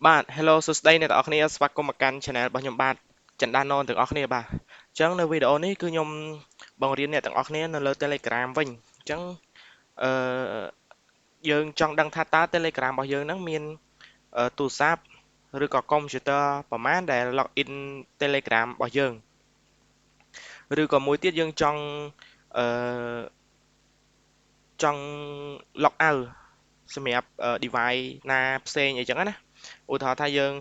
បាទ Hello សួស្តីអ្នកទាំងអស់គ្នាស្វាគមន៍មកកាន់ Channel របស់ខ្ញុំបាទចិន្តាណនទាំងអស់គ្នាបាទអញ្ចឹងនៅវីដេអូនេះគឺខ្ញុំបង្រៀនអ្នកទាំងអស់គ្នានៅលើ Telegram វិញអញ្ចឹងអឺយើងចង់ដឹងថាតើ Telegram របស់យើងហ្នឹងមានទូរស័ព្ទឬក៏ computer ប្រមាណដែល login Telegram របស់យើងឬក៏មួយទៀតយើងអឺចង់ log out សម្រាប់device ណាផ្សេងអីចឹងណាឧទាហរណ៍ថាយើង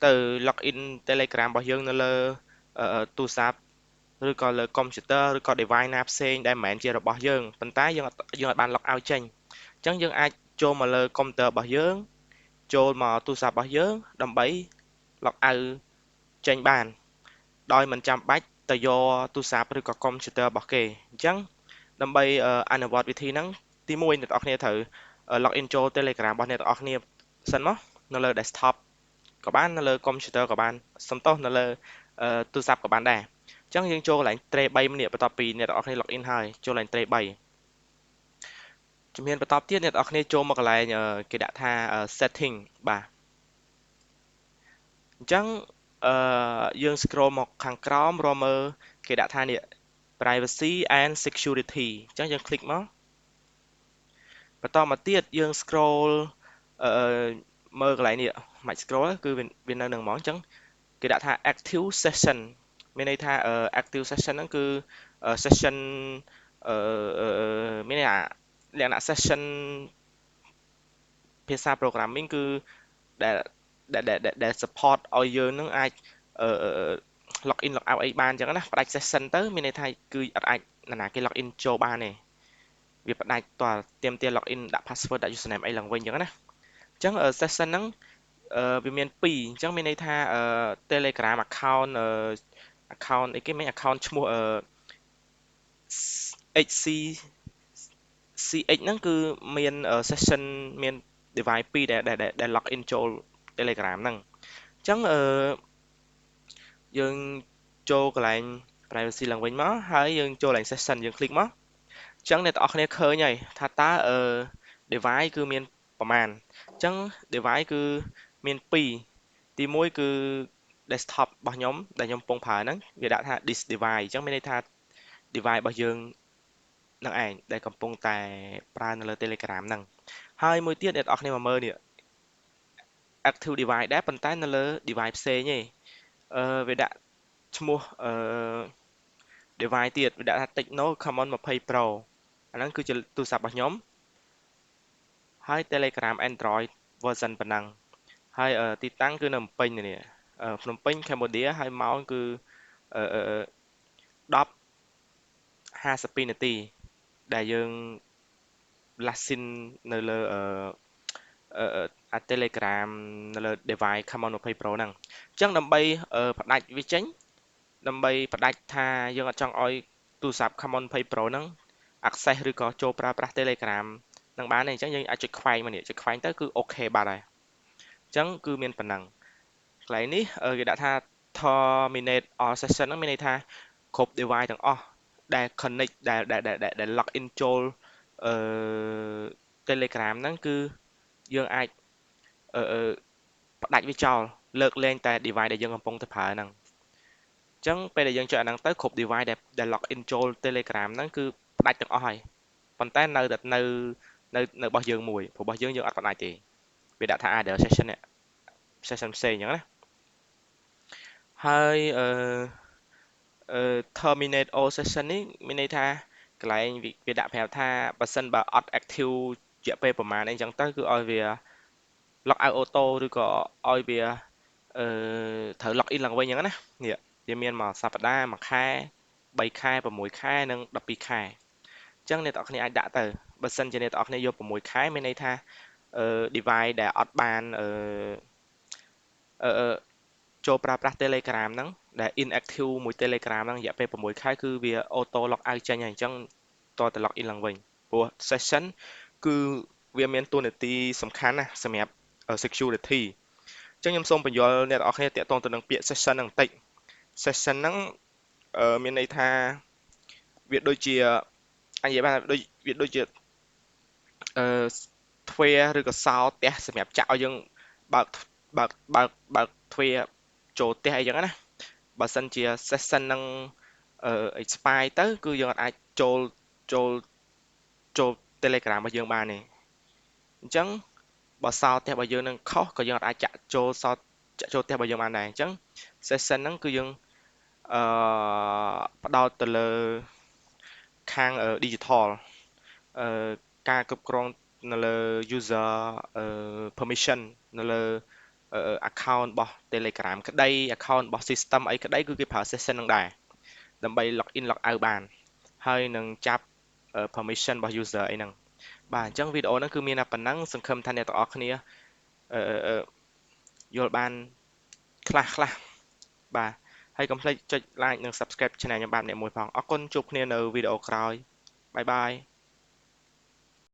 ទៅ login Telegram របស់យើងនៅលើទូរស័ព្ទឬក៏លើ computer ឬក៏ device ណាផ្សេងដែលមិនមែនជារបស់យើងប៉ុន្តែយើងអាចបាន log out ចេញអញ្ចឹងយើងអាចចូលមកលើ computer របស់យើងចូលមកទូរស័ព្ទរបស់យើងដើម្បី log out ចេញបានដោយមិនចាំបាច់ទៅយកទូរស័ព្ទឬក៏ computer របស់គេអញ្ចឹងដើម្បីអនុវត្តវិធីហ្នឹងទី1អ្នកនរគ្នាត្រូវ login ចូល Telegram របស់អ្នកទាំងអស់គ្នាសិនមកនៅលើ desktop ក៏បាននៅលើ computer ក៏បានសំទោសនៅលើទូរស័ព្ទក៏បានដែរអញ្ចឹងយើងចូលកន្លែង tray 3ម្នាក់បន្ទាប់ពីអ្នកទាំងអស់គ្នា login ហើយចូលកន្លែង tray 3ជំហានបន្ទាប់ទៀតអ្នកទាំងអស់គ្នាចូលមកកន្លែងគេដាក់ថា setting បាទអញ្ចឹងយើង scroll មកខាងក្រោមរកមើលគេដាក់ថានេះ privacy and security អញ្ចឹងយើង click មកបន្តមកទៀតយើង scroll អឺមើលកន្លែងនេះមិន scroll គឺវានៅនឹងហ្មងអញ្ចឹងគេដាក់ថា active session មានន័យថា active session ហ្នឹងគឺ session អឺមានន័យថាលក្ខណៈ session ភាសា programming គឺដែលដែល support ឲ្យយើងនឹងអាចអឺ log in log out អីបានអញ្ចឹងណាផ្ដាច់ session ទៅមានន័យថាគឺអត់អាចនរណាគេ log in ចូលបានទេវាផ្ដាច់តើទាមទារ log in ដាក់ password ដាក់ username អីឡើងវិញអញ្ចឹងណាអញ្ចឹង session ហ្នឹងវាមាន2អញ្ចឹងមានន័យថាTelegram account account អីគេមិញ account ឈ្មោះHC CH ហ្នឹងគឺមាន session មាន device 2ដែល log in ចូល Telegram ហ្នឹងអញ្ចឹងយើងចូលកន្លែង privacy ឡើងវិញមកហើយយើងចូលកន្លែង session យើង click មកអញ្ចឹងអ្នកទាំងអស់គ្នាឃើញហើយថាតើdevice គឺមានប្រមាណអញ្ចឹង device គឺមាន2ទី1គឺ desktop របស់ខ្ញុំដែលខ្ញុំកំពុងប្រើហ្នឹងវាដាក់ថា this device អញ្ចឹងមានន័យថា device របស់យើងនឹងឯងដែលកំពុងតែប្រើនៅលើ Telegram ហ្នឹងហើយមួយទៀតអ្នកទាំងអស់គ្នាមកមើលនេះ active device ដែរប៉ុន្តែនៅលើ device ផ្សេងទេវាដាក់ឈ្មោះdevice ទៀតវាដាក់ថា Tecno Camon 20 Pro អាហ្នឹងគឺជាទូរស័ព្ទរបស់ខ្ញុំហើយ Telegram Android version ប៉ុណ្ណឹងហើយទីតាំងគឺនៅភ្នំពេញនេះភ្នំពេញ Cambodia ហើយម៉ោងគឺ10:52នាទីដែលយើង last seen នៅលើTelegram នៅលើ device Camon 20 Pro ហ្នឹងអញ្ចឹងដើម្បីផ្ដាច់វាចេញដើម្បីផ្ដាច់ថាយើងអត់ចង់ឲ្យទូរស័ព្ទ Camon 20 Pro ហ្នឹង access ឬក៏ចូលប្រើប្រាស់ Telegram នឹងបានទេអញ្ចឹងយើងអាចចុចខ្វែងមកនេះចុចខ្វែងទៅគឺអូខេបាត់ហើយអញ្ចឹងគឺមានប៉ុណ្ណឹងកន្លែងនេះគេដាក់ថា terminate all session ហ្នឹងមានន័យថាគ្រប់ device ទាំងអស់ដែល connect ដែល log in ចូលអឺ Telegram ហ្នឹងគឺយើងអាចអឺផ្ដាច់វាចោលលើកលែងតែ device ដែលយើងកំពុងតែប្រើហ្នឹងអញ្ចឹងពេលដែលយើងចុចអាហ្នឹងទៅគ្រប់ device ដែល log in ចូល Telegram ហ្នឹងគឺផ្ដាច់ទាំងអស់ហើយប៉ុន្តែនៅតែនៅរបស់យើងមួយព្រោះរបស់យើងអត់ផ្ដាច់ទេវាដាក់ថា other session នេះ session ផ្សេងអញ្ចឹងណាហើយterminate all session នេះមានន័យថាកន្លែងវាដាក់ប្រាប់ថាបើសិនបើអត់ active រយៈពេលប្រហែលអីចឹងទៅគឺឲ្យវា log out auto ឬក៏ឲ្យវាត្រូវ log in ឡើងវិញអញ្ចឹងណានេះវាមានមកសប្តាហ៍មួយខែ3ខែ6ខែនិង12ខែអញ្ចឹងអ្នកទាំងអស់គ្នាអាចដាក់ទៅបើសិនជាអ្នកទាំងអស់គ្នាយក6ខែមានន័យថាdevice ដែលអត់បានអឺចូលប្រើប្រាស់ Telegram ហ្នឹងដែល inactive មួយ Telegram ហ្នឹងរយៈពេល6ខែគឺវា auto log out ចេញហើយអញ្ចឹងតទៅ log in ឡើងវិញព្រោះ session គឺវាមានតួនាទីសំខាន់ណាស់សម្រាប់ security អញ្ចឹងខ្ញុំសូមបញ្យល់អ្នកទាំងអស់គ្នាតាក់ទងទៅនឹងពាក្យ session ហ្នឹងបន្តិច session ហ្នឹងមានន័យថាវាដូចជាអញ្ញបានវាដូចជាទ្វារឬក៏សោផ្ទះសម្រាប់ចាក់ឲ្យយើងបើក បើកទ្វារចូលផ្ទះអីចឹងណាបើសិនជា session នឹងexpire ទៅគឺយើងអត់អាចចូល Telegram របស់យើងបានទេអញ្ចឹងបើសោផ្ទះរបស់យើងនឹងខុសក៏យើងអត់អាចចាក់ចូលផ្ទះរបស់យើងបានដែរអញ្ចឹង session ហ្នឹងគឺយើងអឺផ្ដោតទៅលើខាងdigital អឺការគ្រប់គ្រងនៅលើ user permission នៅលើaccount របស់ Telegram ក្តី account របស់ system អីក្តីគឺគេប្រើ session ហ្នឹងដែរដើម្បី log in log out បានហើយនឹងចាប់ permission របស់ user អីហ្នឹងបាទអញ្ចឹងវីដេអូហ្នឹងគឺមានតែប៉ុណ្ណឹងសង្ឃឹមថាអ្នកទាំងអស់គ្នាអឺយល់បានខ្លះបាទហើយកុំភ្លេចចុច like និង subscribe channel ខ្ញុំបាទអ្នកមួយផងអរគុណជួបគ្នានៅវីដេអូក្រោយបាយបាយ